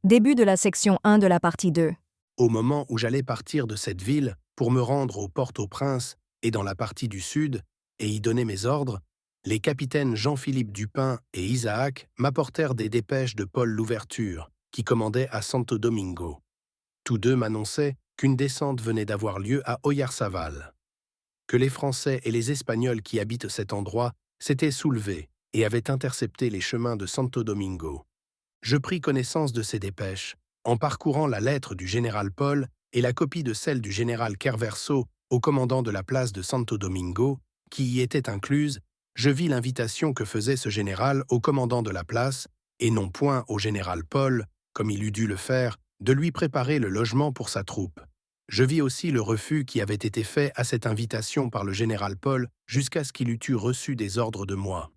Début de la section 1 de la partie 2. Au moment où j'allais partir de cette ville pour me rendre au Port-au-Prince et dans la partie du sud, et y donner mes ordres, les capitaines Jean-Philippe Dupin et Isaac m'apportèrent des dépêches de Paul Louverture, qui commandait à Santo Domingo. Tous deux m'annonçaient qu'une descente venait d'avoir lieu à Oyarzábal, que les Français et les Espagnols qui habitent cet endroit s'étaient soulevés et avaient intercepté les chemins de Santo Domingo. Je pris connaissance de ces dépêches en parcourant la lettre du général Paul et la copie de celle du général Kerverso au commandant de la place de Santo Domingo, qui y était incluse. Je vis l'invitation que faisait ce général au commandant de la place, et non point au général Paul, comme il eût dû le faire, de lui préparer le logement pour sa troupe. Je vis aussi le refus qui avait été fait à cette invitation par le général Paul jusqu'à ce qu'il eût eu reçu des ordres de moi.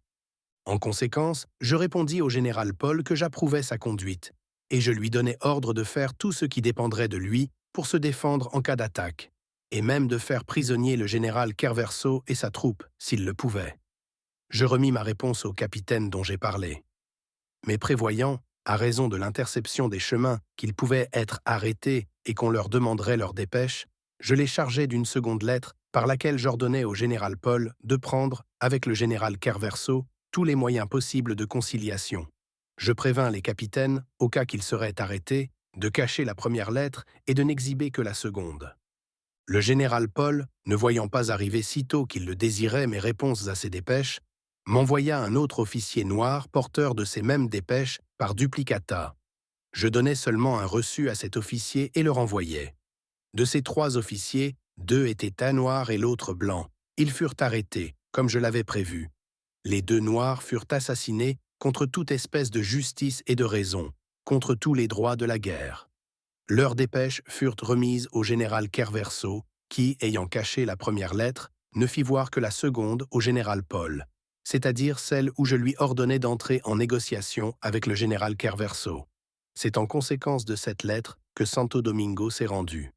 En conséquence, je répondis au général Paul que j'approuvais sa conduite, et je lui donnai ordre de faire tout ce qui dépendrait de lui pour se défendre en cas d'attaque, et même de faire prisonnier le général Kerverso et sa troupe, s'il le pouvait. Je remis ma réponse au capitaine dont j'ai parlé. Mais prévoyant, à raison de l'interception des chemins, qu'ils pouvaient être arrêtés et qu'on leur demanderait leur dépêche, je les chargeai d'une seconde lettre par laquelle j'ordonnais au général Paul de prendre, avec le général Kerverso, tous les moyens possibles de conciliation. Je prévins les capitaines, au cas qu'ils seraient arrêtés, de cacher la première lettre et de n'exhiber que la seconde. Le général Paul, ne voyant pas arriver sitôt qu'il le désirait mes réponses à ses dépêches, m'envoya un autre officier noir porteur de ces mêmes dépêches par duplicata. Je donnai seulement un reçu à cet officier et le renvoyai. De ces 3 officiers, 2 étaient teint noir et l'autre blanc. Ils furent arrêtés, comme je l'avais prévu. Les 2 noirs furent assassinés contre toute espèce de justice et de raison, contre tous les droits de la guerre. Leurs dépêches furent remises au général Kerverso, qui, ayant caché la première lettre, ne fit voir que la seconde au général Paul, c'est-à-dire celle où je lui ordonnais d'entrer en négociation avec le général Kerverso. C'est en conséquence de cette lettre que Santo Domingo s'est rendu.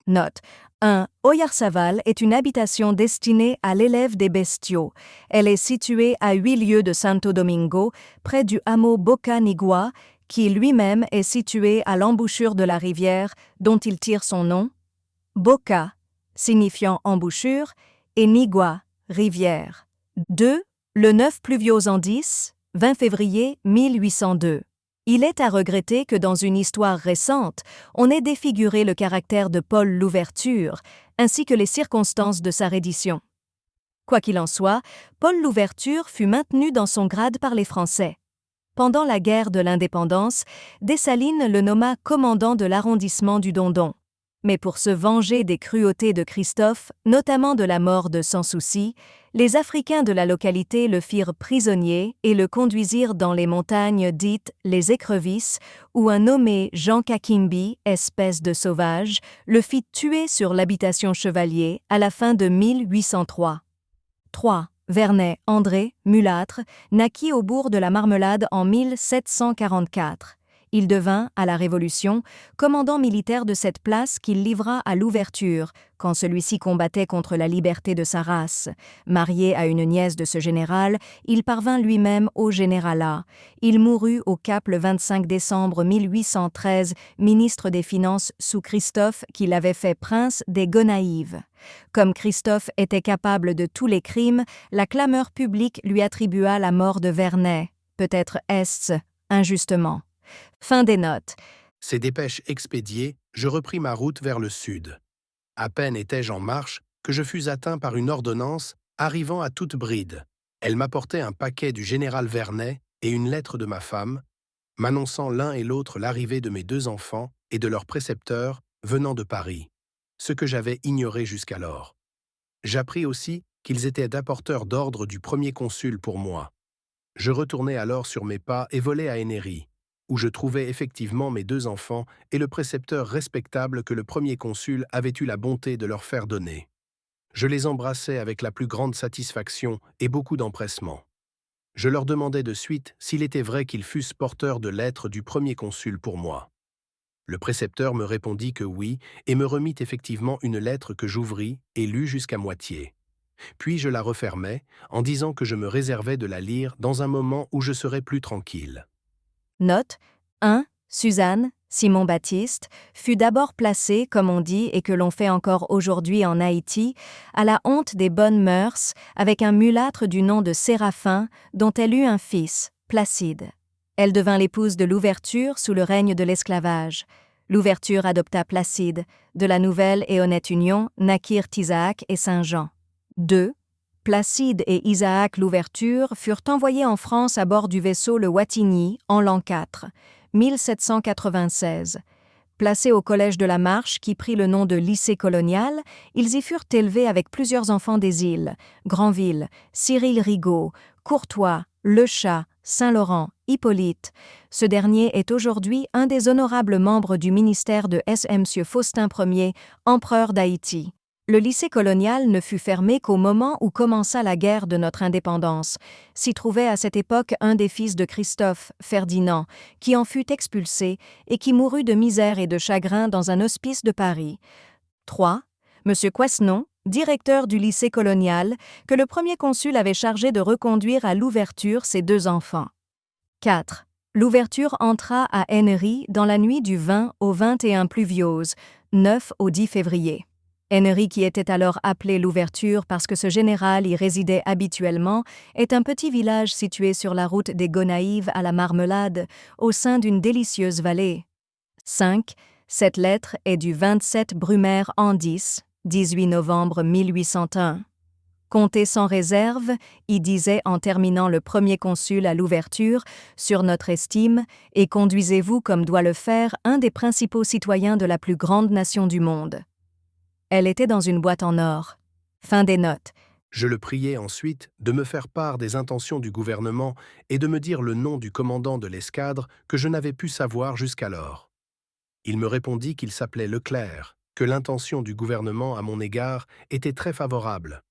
Note 1. Oyarzábal est une habitation destinée à l'élève des bestiaux. Elle est située à 8 lieues de Santo Domingo, près du hameau Boca Nigua, qui lui-même est situé à l'embouchure de la rivière dont il tire son nom. Boca, signifiant embouchure, et Nigua, rivière. 2. Le 9 Pluviosandis, 20 février 1802. Il est à regretter que dans une histoire récente, on ait défiguré le caractère de Paul Louverture, ainsi que les circonstances de sa reddition. Quoi qu'il en soit, Paul Louverture fut maintenu dans son grade par les Français. Pendant la guerre de l'Indépendance, Dessalines le nomma commandant de l'arrondissement du Dondon. Mais pour se venger des cruautés de Christophe, notamment de la mort de Sans Souci, les Africains de la localité le firent prisonnier et le conduisirent dans les montagnes dites les Écrevisses, où un nommé Jean Kakimbi, espèce de sauvage, le fit tuer sur l'habitation Chevalier à la fin de 1803. 3. Vernet André, mulâtre, naquit au bourg de la Marmelade en 1744. Il devint, à la Révolution, commandant militaire de cette place qu'il livra à Louverture, quand celui-ci combattait contre la liberté de sa race. Marié à une nièce de ce général, il parvint lui-même au généralat. Il mourut au Cap le 25 décembre 1813, ministre des Finances sous Christophe, qui l'avait fait prince des Gonaïves. Comme Christophe était capable de tous les crimes, la clameur publique lui attribua la mort de Vernet. Peut-être est-ce injustement. Fin des notes. Ces dépêches expédiées, je repris ma route vers le sud. À peine étais-je en marche que je fus atteint par une ordonnance arrivant à toute bride. Elle m'apportait un paquet du général Vernet et une lettre de ma femme, m'annonçant l'un et l'autre l'arrivée de mes 2 enfants et de leurs précepteurs venant de Paris, ce que j'avais ignoré jusqu'alors. J'appris aussi qu'ils étaient d'apporteurs d'ordre du premier consul pour moi. Je retournai alors sur mes pas et volai à Hénéry, où je trouvai effectivement mes 2 enfants et le précepteur respectable que le premier consul avait eu la bonté de leur faire donner. Je les embrassai avec la plus grande satisfaction et beaucoup d'empressement. Je leur demandai de suite s'il était vrai qu'ils fussent porteurs de lettres du premier consul pour moi. Le précepteur me répondit que oui et me remit effectivement une lettre que j'ouvris et lus jusqu'à moitié. Puis je la refermai en disant que je me réservais de la lire dans un moment où je serais plus tranquille. Note 1. Suzanne, Simon Baptiste, fut d'abord placée, comme on dit et que l'on fait encore aujourd'hui en Haïti, à la honte des bonnes mœurs, avec un mulâtre du nom de Séraphin, dont elle eut un fils, Placide. Elle devint l'épouse de Louverture sous le règne de l'esclavage. Louverture adopta Placide. De la nouvelle et honnête union naquirent Isaac et Saint-Jean. 2. Placide et Isaac Louverture furent envoyés en France à bord du vaisseau le Wattignies en l'an 4, 1796. Placés au Collège de la Marche, qui prit le nom de lycée colonial, ils y furent élevés avec plusieurs enfants des îles, Granville, Cyril Rigaud, Courtois, Le Chat, Saint-Laurent, Hippolyte. Ce dernier est aujourd'hui un des honorables membres du ministère de M. Faustin Ier, empereur d'Haïti. Le lycée colonial ne fut fermé qu'au moment où commença la guerre de notre indépendance. S'y trouvait à cette époque un des fils de Christophe, Ferdinand, qui en fut expulsé et qui mourut de misère et de chagrin dans un hospice de Paris. 3. M. Quesnon, directeur du lycée colonial, que le premier consul avait chargé de reconduire à Louverture ses 2 enfants. 4. Louverture entra à Hennery dans la nuit du 20 au 21 pluviose, 9 au 10 février. Hennery, qui était alors appelé Louverture parce que ce général y résidait habituellement, est un petit village situé sur la route des Gonaïves à la Marmelade, au sein d'une délicieuse vallée. 5. Cette lettre est du 27 Brumaire en 18 novembre 1801. Comptez sans réserve, y disait en terminant le premier consul à l'ouverture, sur notre estime, et conduisez-vous comme doit le faire un des principaux citoyens de la plus grande nation du monde. Elle était dans une boîte en or. Fin des notes. Je le priai ensuite de me faire part des intentions du gouvernement et de me dire le nom du commandant de l'escadre que je n'avais pu savoir jusqu'alors. Il me répondit qu'il s'appelait Leclerc, que l'intention du gouvernement à mon égard était très favorable,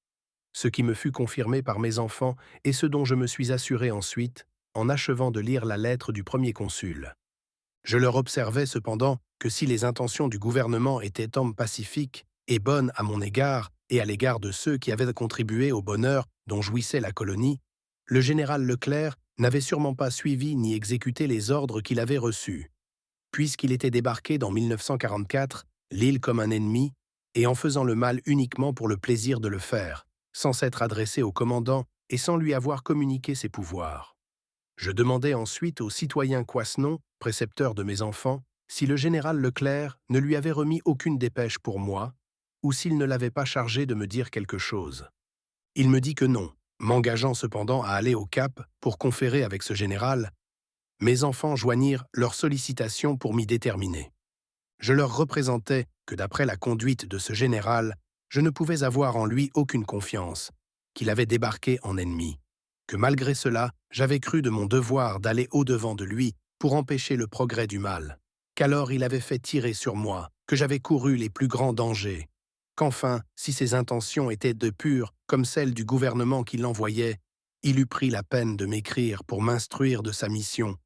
ce qui me fut confirmé par mes enfants et ce dont je me suis assuré ensuite en achevant de lire la lettre du premier consul. Je leur observais cependant que si les intentions du gouvernement étaient hommes pacifiques et bonnes à mon égard et à l'égard de ceux qui avaient contribué au bonheur dont jouissait la colonie, le général Leclerc n'avait sûrement pas suivi ni exécuté les ordres qu'il avait reçus, puisqu'il était débarqué dans 1944, l'île comme un ennemi, et en faisant le mal uniquement pour le plaisir de le faire, sans s'être adressé au commandant et sans lui avoir communiqué ses pouvoirs. Je demandai ensuite au citoyen Quesnon, précepteur de mes enfants, si le général Leclerc ne lui avait remis aucune dépêche pour moi, ou s'il ne l'avait pas chargé de me dire quelque chose. Il me dit que non, m'engageant cependant à aller au Cap pour conférer avec ce général. Mes enfants joignirent leurs sollicitations pour m'y déterminer. Je leur représentais que d'après la conduite de ce général, je ne pouvais avoir en lui aucune confiance, qu'il avait débarqué en ennemi, que malgré cela, j'avais cru de mon devoir d'aller au-devant de lui pour empêcher le progrès du mal, qu'alors il avait fait tirer sur moi, que j'avais couru les plus grands dangers, qu'enfin, si ses intentions étaient de pures comme celles du gouvernement qui l'envoyait, il eût pris la peine de m'écrire pour m'instruire de sa mission,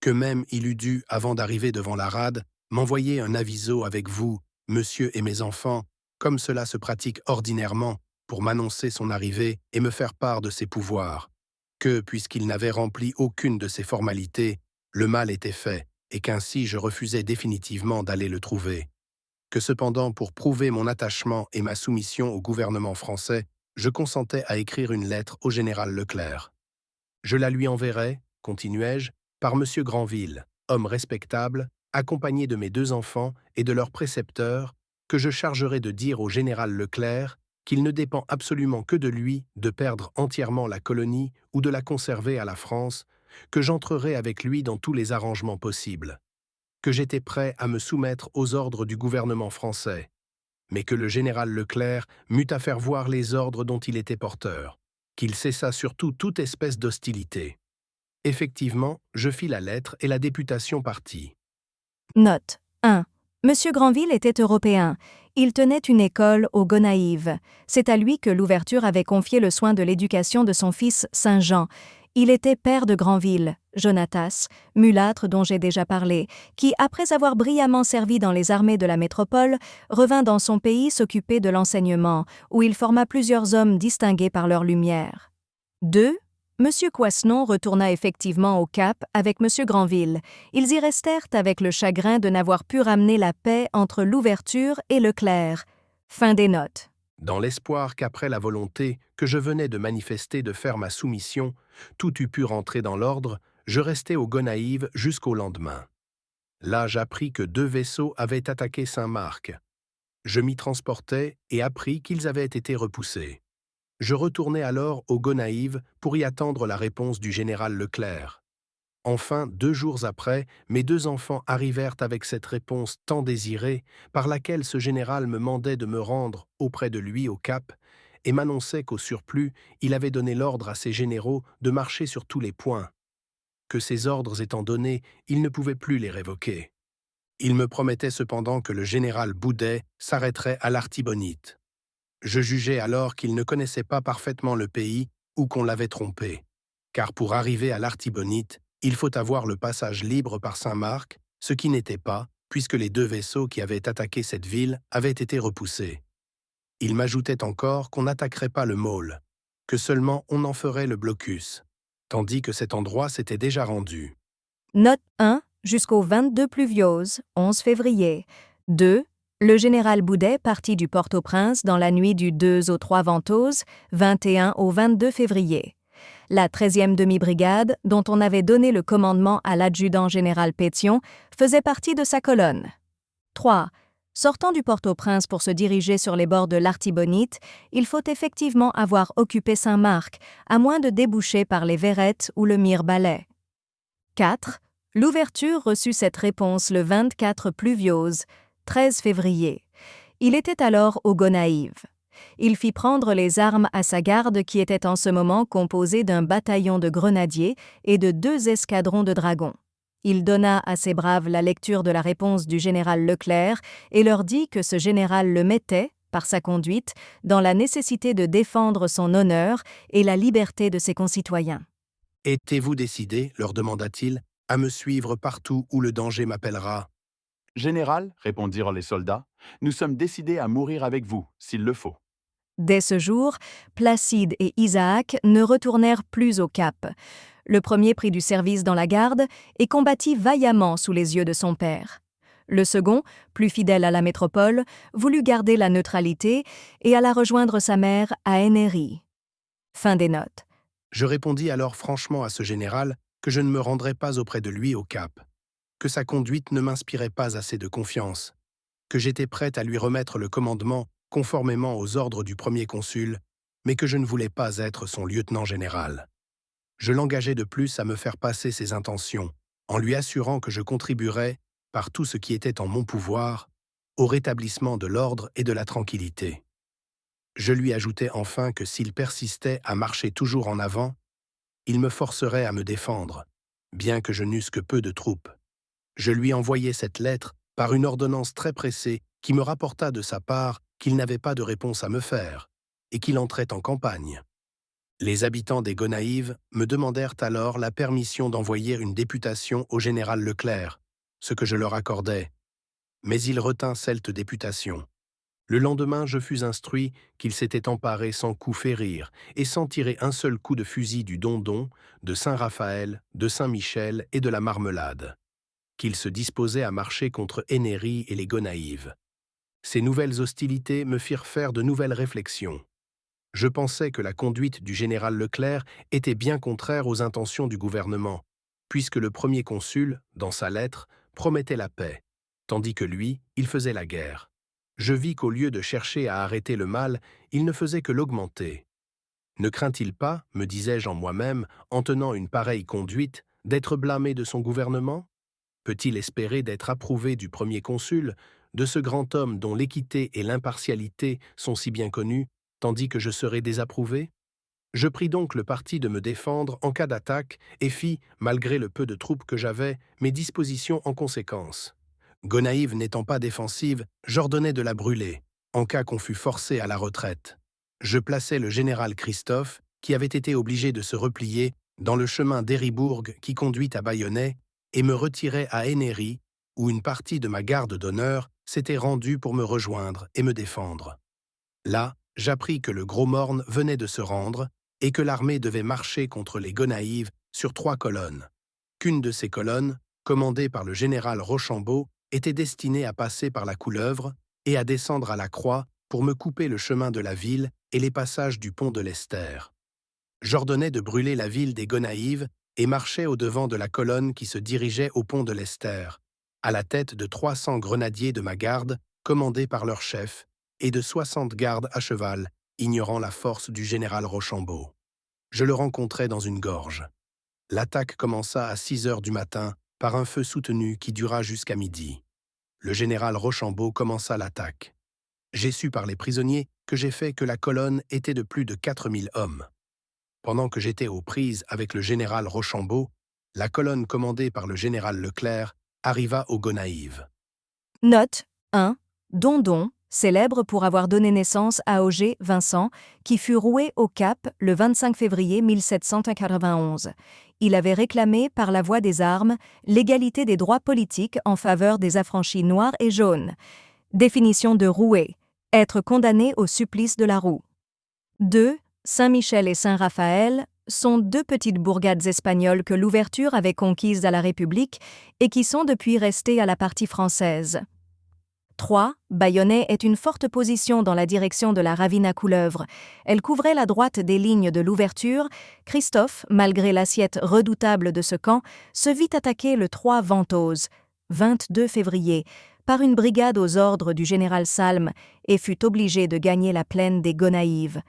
que même il eût dû, avant d'arriver devant la rade, m'envoyer un aviso avec vous, monsieur et mes enfants, comme cela se pratique ordinairement, pour m'annoncer son arrivée et me faire part de ses pouvoirs, que, puisqu'il n'avait rempli aucune de ces formalités, le mal était fait, et qu'ainsi je refusais définitivement d'aller le trouver. Que cependant, pour prouver mon attachement et ma soumission au gouvernement français, je consentais à écrire une lettre au général Leclerc. Je la lui enverrai, continuai-je, par M. Granville, homme respectable, accompagné de mes 2 enfants et de leur précepteur, que je chargerai de dire au général Leclerc qu'il ne dépend absolument que de lui de perdre entièrement la colonie ou de la conserver à la France, que j'entrerai avec lui dans tous les arrangements possibles, que j'étais prêt à me soumettre aux ordres du gouvernement français, mais que le général Leclerc m'eut à faire voir les ordres dont il était porteur, qu'il cessa surtout toute espèce d'hostilité. Effectivement, je fis la lettre et la députation partit. Note 1. Monsieur Granville était européen. Il tenait une école aux Gonaïves. C'est à lui que l'ouverture avait confié le soin de l'éducation de son fils Saint-Jean. Il était père de Granville, Jonatas, mulâtre dont j'ai déjà parlé, qui, après avoir brillamment servi dans les armées de la métropole, revint dans son pays s'occuper de l'enseignement, où il forma plusieurs hommes distingués par leur lumière. 2. M. Coisnon retourna effectivement au Cap avec M. Granville. Ils y restèrent avec le chagrin de n'avoir pu ramener la paix entre l'Ouverture et Leclerc. Fin des notes. Dans l'espoir qu'après la volonté que je venais de manifester de faire ma soumission, tout eût pu rentrer dans l'ordre, je restai au Gonaïves jusqu'au lendemain. Là, j'appris que 2 vaisseaux avaient attaqué Saint-Marc. Je m'y transportai et appris qu'ils avaient été repoussés. Je retournai alors au Gonaïves pour y attendre la réponse du général Leclerc. Enfin, 2 jours après, mes 2 enfants arrivèrent avec cette réponse tant désirée, par laquelle ce général me mandait de me rendre auprès de lui au Cap, et m'annonçait qu'au surplus, il avait donné l'ordre à ses généraux de marcher sur tous les points. Que ces ordres étant donnés, il ne pouvait plus les révoquer. Il me promettait cependant que le général Boudet s'arrêterait à l'Artibonite. Je jugeai alors qu'il ne connaissait pas parfaitement le pays ou qu'on l'avait trompé, car pour arriver à l'Artibonite, il faut avoir le passage libre par Saint-Marc, ce qui n'était pas, puisque les 2 vaisseaux qui avaient attaqué cette ville avaient été repoussés. Il m'ajoutait encore qu'on n'attaquerait pas le Maule, que seulement on en ferait le blocus, tandis que cet endroit s'était déjà rendu. Note 1. Jusqu'au 22 Pluviose, 11 février. 2. Le général Boudet partit du Port-au-Prince dans la nuit du 2 au 3 Ventose, 21 au 22 février. La 13e demi-brigade, dont on avait donné le commandement à l'adjudant général Pétion, faisait partie de sa colonne. 3. Sortant du Port-au-Prince pour se diriger sur les bords de l'Artibonite, il faut effectivement avoir occupé Saint-Marc, à moins de déboucher par les Verrettes ou le Mire-Balais. 4. L'Ouverture reçut cette réponse le 24 Pluviose, 13 février. Il était alors au Gonaïves. Il fit prendre les armes à sa garde qui était en ce moment composée d'un bataillon de grenadiers et de 2 escadrons de dragons. Il donna à ses braves la lecture de la réponse du général Leclerc et leur dit que ce général le mettait, par sa conduite, dans la nécessité de défendre son honneur et la liberté de ses concitoyens. « Êtes-vous décidés, leur demanda-t-il, à me suivre partout où le danger m'appellera ?» « Général, répondirent les soldats, nous sommes décidés à mourir avec vous, s'il le faut. » Dès ce jour, Placide et Isaac ne retournèrent plus au Cap. Le premier prit du service dans la garde et combattit vaillamment sous les yeux de son père. Le second, plus fidèle à la métropole, voulut garder la neutralité et alla rejoindre sa mère à Ennery. Fin des notes. Je répondis alors franchement à ce général que je ne me rendrais pas auprès de lui au Cap, que sa conduite ne m'inspirait pas assez de confiance, que j'étais prêt à lui remettre le commandement conformément aux ordres du premier consul, mais que je ne voulais pas être son lieutenant général. Je l'engageai de plus à me faire passer ses intentions, en lui assurant que je contribuerais, par tout ce qui était en mon pouvoir, au rétablissement de l'ordre et de la tranquillité. Je lui ajoutai enfin que s'il persistait à marcher toujours en avant, il me forcerait à me défendre, bien que je n'eusse que peu de troupes. Je lui envoyai cette lettre par une ordonnance très pressée qui me rapporta de sa part qu'il n'avait pas de réponse à me faire et qu'il entrait en campagne. Les habitants des Gonaïves me demandèrent alors la permission d'envoyer une députation au général Leclerc, ce que je leur accordai, mais il retint cette députation. Le lendemain, je fus instruit qu'il s'était emparé sans coup férir et sans tirer un seul coup de fusil du Dondon, de Saint-Raphaël, de Saint-Michel et de la Marmelade, qu'il se disposait à marcher contre Ennery et les Gonaïves. Ces nouvelles hostilités me firent faire de nouvelles réflexions. Je pensais que la conduite du général Leclerc était bien contraire aux intentions du gouvernement, puisque le premier consul, dans sa lettre, promettait la paix, tandis que lui, il faisait la guerre. Je vis qu'au lieu de chercher à arrêter le mal, il ne faisait que l'augmenter. Ne craint-il pas, me disais-je en moi-même, en tenant une pareille conduite, d'être blâmé de son gouvernement? Peut-il espérer d'être approuvé du premier consul, de ce grand homme dont l'équité et l'impartialité sont si bien connus, tandis que je serai désapprouvé? Je pris donc le parti de me défendre en cas d'attaque et fis, malgré le peu de troupes que j'avais, mes dispositions en conséquence. Gonaïves n'étant pas défensive, j'ordonnai de la brûler, en cas qu'on fût forcé à la retraite. Je plaçai le général Christophe, qui avait été obligé de se replier, dans le chemin d'Héribourg qui conduit à Bayonnais, et me retirai à Ennery, où une partie de ma garde d'honneur s'était rendue pour me rejoindre et me défendre. Là, j'appris que le Gros Morne venait de se rendre, et que l'armée devait marcher contre les Gonaïves sur 3 colonnes. Qu'une de ces colonnes, commandée par le général Rochambeau, était destinée à passer par la Couleuvre et à descendre à la Croix pour me couper le chemin de la ville et les passages du pont de l'Esther. J'ordonnais de brûler la ville des Gonaïves et marchais au-devant de la colonne qui se dirigeait au pont de l'Esther, à la tête de 300 grenadiers de ma garde, commandés par leur chef, et de 60 gardes à cheval, ignorant la force du général Rochambeau. Je le rencontrai dans une gorge. L'attaque commença à 6 heures du matin par un feu soutenu qui dura jusqu'à midi. Le général Rochambeau commença l'attaque. J'ai su par les prisonniers que j'ai fait que la colonne était de plus de 4000 hommes. Pendant que j'étais aux prises avec le général Rochambeau, la colonne commandée par le général Leclerc arriva aux Gonaïves. Note 1. Dondon, célèbre pour avoir donné naissance à Auger Vincent, qui fut roué au Cap le 25 février 1791. Il avait réclamé, par la voie des armes, l'égalité des droits politiques en faveur des affranchis noirs et jaunes. Définition de roué: être condamné au supplice de la roue. 2. Saint-Michel et Saint-Raphaël sont 2 petites bourgades espagnoles que l'ouverture avait conquises à la République et qui sont depuis restées à la partie française. 3. Bayonnais est une forte position dans la direction de la ravine à Couleuvre. Elle couvrait la droite des lignes de l'ouverture. Christophe, malgré l'assiette redoutable de ce camp, se vit attaquer le 3 Ventose, 22 février, par une brigade aux ordres du général Salm et fut obligé de gagner la plaine des Gonaïves.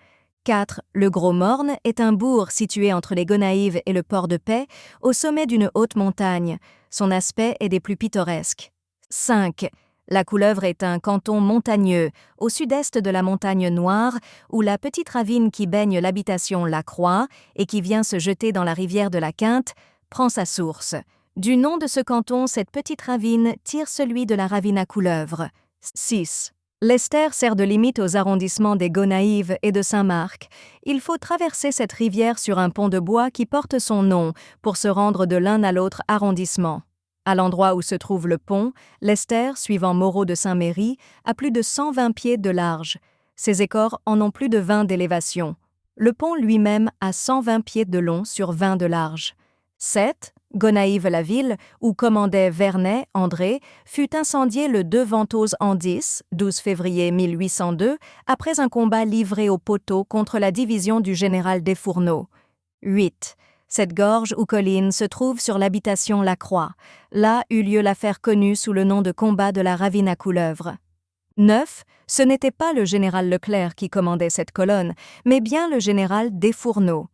4. Le Gros-Morne est un bourg situé entre les Gonaïves et le port de Paix, au sommet d'une haute montagne. Son aspect est des plus pittoresques. 5. La Couleuvre est un canton montagneux, au sud-est de la montagne Noire, où la petite ravine qui baigne l'habitation La Croix et qui vient se jeter dans la rivière de la Quinte prend sa source. Du nom de ce canton, cette petite ravine tire celui de la ravine à Couleuvre. 6. L'Esther sert de limite aux arrondissements des Gonaïves et de Saint-Marc. Il faut traverser cette rivière sur un pont de bois qui porte son nom pour se rendre de l'un à l'autre arrondissement. À l'endroit où se trouve le pont, l'Esther, suivant Moreau de Saint-Méry, a plus de 120 pieds de large. Ses écores en ont plus de 20 d'élévation. Le pont lui-même a 120 pieds de long sur 20 de large. 7. Gonaïves-la-Ville, où commandait Vernet, André, fut incendiée le 2 Ventose en 10, 12 février 1802, après un combat livré au poteau contre la division du général Desfourneaux. 8. Cette gorge ou colline se trouve sur l'habitation La Croix. Là eut lieu l'affaire connue sous le nom de combat de la ravine à Couleuvre. 9. Ce n'était pas le général Leclerc qui commandait cette colonne, mais bien le général Desfourneaux.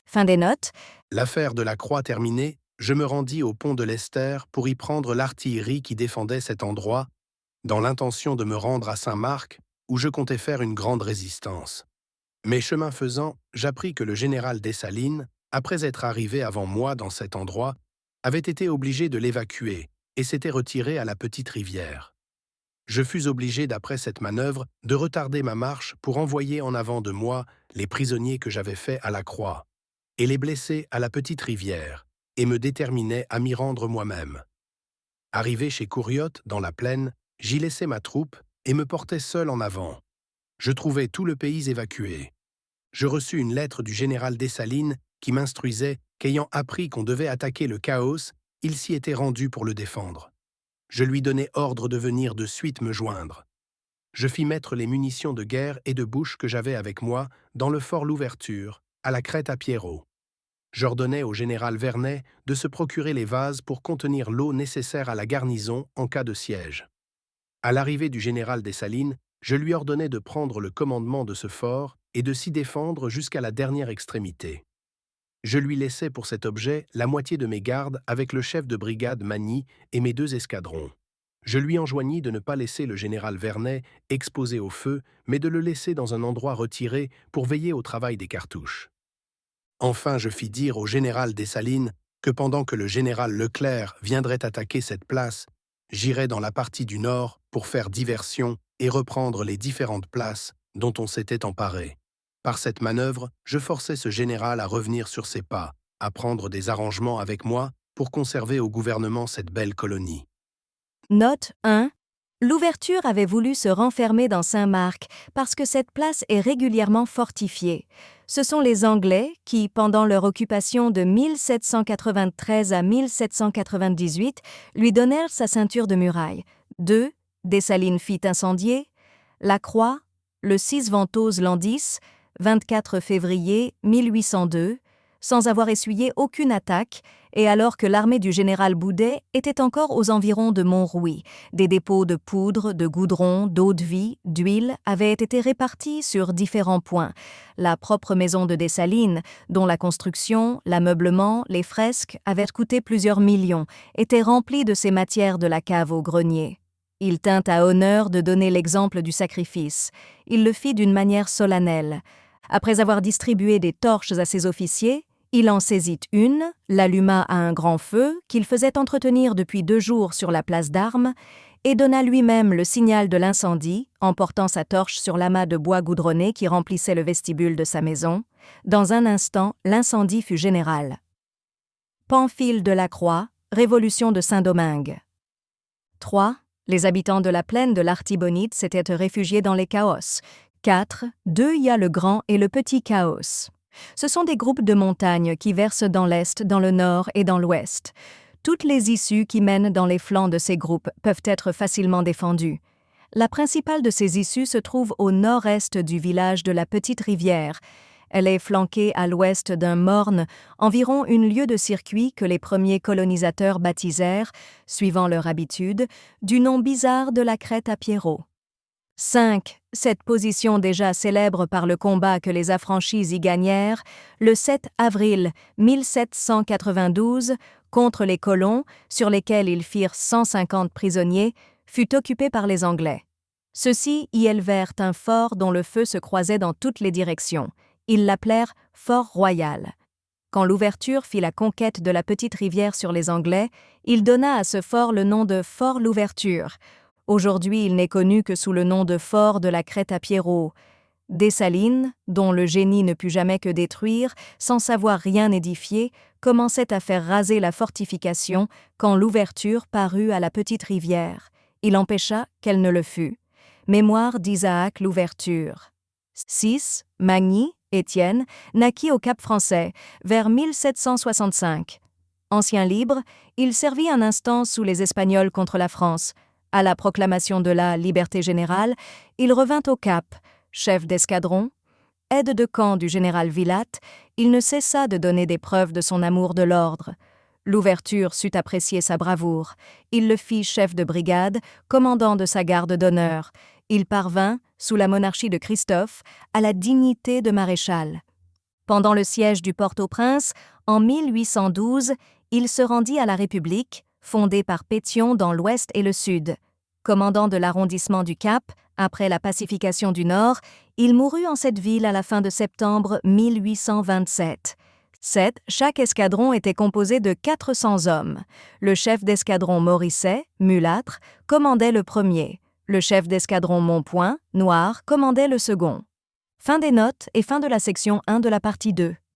Fin des notes. L'affaire de la Croix terminée, je me rendis au pont de l'Esther pour y prendre l'artillerie qui défendait cet endroit, dans l'intention de me rendre à Saint-Marc, où je comptais faire une grande résistance. Mais chemin faisant, j'appris que le général Dessalines, après être arrivé avant moi dans cet endroit, avait été obligé de l'évacuer et s'était retiré à la petite rivière. Je fus obligé, d'après cette manœuvre, de retarder ma marche pour envoyer en avant de moi les prisonniers que j'avais faits à la Croix et les blessés à la petite rivière, et me déterminais à m'y rendre moi-même. Arrivé chez Couriotte, dans la plaine, j'y laissai ma troupe et me portai seul en avant. Je trouvai tout le pays évacué. Je reçus une lettre du général Dessalines qui m'instruisait qu'ayant appris qu'on devait attaquer le Chaos, il s'y était rendu pour le défendre. Je lui donnai ordre de venir de suite me joindre. Je fis mettre les munitions de guerre et de bouche que j'avais avec moi dans le fort L'Ouverture, à la crête à Pierrot. J'ordonnai au général Vernet de se procurer les vases pour contenir l'eau nécessaire à la garnison en cas de siège. À l'arrivée du général Dessalines, je lui ordonnai de prendre le commandement de ce fort et de s'y défendre jusqu'à la dernière extrémité. Je lui laissai pour cet objet la moitié de mes gardes avec le chef de brigade Magny et mes 2 escadrons. Je lui enjoignis de ne pas laisser le général Vernet exposé au feu, mais de le laisser dans un endroit retiré pour veiller au travail des cartouches. Enfin, je fis dire au général Dessalines que pendant que le général Leclerc viendrait attaquer cette place, j'irais dans la partie du nord pour faire diversion et reprendre les différentes places dont on s'était emparé. Par cette manœuvre, je forçai ce général à revenir sur ses pas, à prendre des arrangements avec moi pour conserver au gouvernement cette belle colonie. Note 1. L'ouverture avait voulu se renfermer dans Saint-Marc parce que cette place est régulièrement fortifiée. Ce sont les Anglais qui, pendant leur occupation de 1793 à 1798, lui donnèrent sa ceinture de muraille. 2. Dessalines fit incendier La Croix, le 6 Ventose l'an 10, 24 février 1802, sans avoir essuyé aucune attaque, et alors que l'armée du général Boudet était encore aux environs de Montrouy. Des dépôts de poudre, de goudron, d'eau-de-vie, d'huile avaient été répartis sur différents points. La propre maison de Dessalines, dont la construction, l'ameublement, les fresques avaient coûté plusieurs millions, était remplie de ces matières de la cave au grenier. Il tint à honneur de donner l'exemple du sacrifice. Il le fit d'une manière solennelle. Après avoir distribué des torches à ses officiers, il en saisit une, l'alluma à un grand feu qu'il faisait entretenir depuis 2 jours sur la place d'Armes et donna lui-même le signal de l'incendie en portant sa torche sur l'amas de bois goudronné qui remplissait le vestibule de sa maison. Dans un instant, l'incendie fut général. Pamphile de la Croix, Révolution de Saint-Domingue. 3. Les habitants de la plaine de l'Artibonite s'étaient réfugiés dans les Caos. 4. 2. Il y a le Grand et le Petit Caos. Ce sont des groupes de montagnes qui versent dans l'est, dans le nord et dans l'ouest. Toutes les issues qui mènent dans les flancs de ces groupes peuvent être facilement défendues. La principale de ces issues se trouve au nord-est du village de la Petite Rivière. Elle est flanquée à l'ouest d'un morne, environ 1 lieue de circuit que les premiers colonisateurs baptisèrent, suivant leur habitude, du nom bizarre de la crête à Pierrot. 5. Cette position déjà célèbre par le combat que les affranchis y gagnèrent, le 7 avril 1792, contre les colons, sur lesquels ils firent 150 prisonniers, fut occupée par les Anglais. Ceux-ci y élevèrent un fort dont le feu se croisait dans toutes les directions. Ils l'appelèrent Fort Royal. Quand l'ouverture fit la conquête de la petite rivière sur les Anglais, il donna à ce fort le nom de Fort l'Ouverture. Aujourd'hui, il n'est connu que sous le nom de Fort de la Crête à Pierrot. Dessalines, dont le génie ne put jamais que détruire, sans savoir rien édifier, commençait à faire raser la fortification quand l'ouverture parut à la petite rivière. Il empêcha qu'elle ne le fût. Mémoire d'Isaac l'Ouverture. 6. Magny, Étienne, naquit au Cap-Français, vers 1765. Ancien libre, il servit un instant sous les Espagnols contre la France. À la proclamation de la liberté générale, il revint au Cap, chef d'escadron. Aide de camp du général Villatte, il ne cessa de donner des preuves de son amour de l'ordre. L'Ouverture sut apprécier sa bravoure. Il le fit chef de brigade, commandant de sa garde d'honneur. Il parvint, sous la monarchie de Christophe, à la dignité de maréchal. Pendant le siège du Port-au-Prince, en 1812, il se rendit à la République, fondée par Pétion dans l'ouest et le sud. Commandant de l'arrondissement du Cap, après la pacification du Nord, il mourut en cette ville à la fin de septembre 1827. 7. Chaque escadron était composé de 400 hommes. Le chef d'escadron Morisset, mulâtre, commandait le premier. Le chef d'escadron Montpoint, noir, commandait le second. Fin des notes et fin de la section 1 de la partie 2.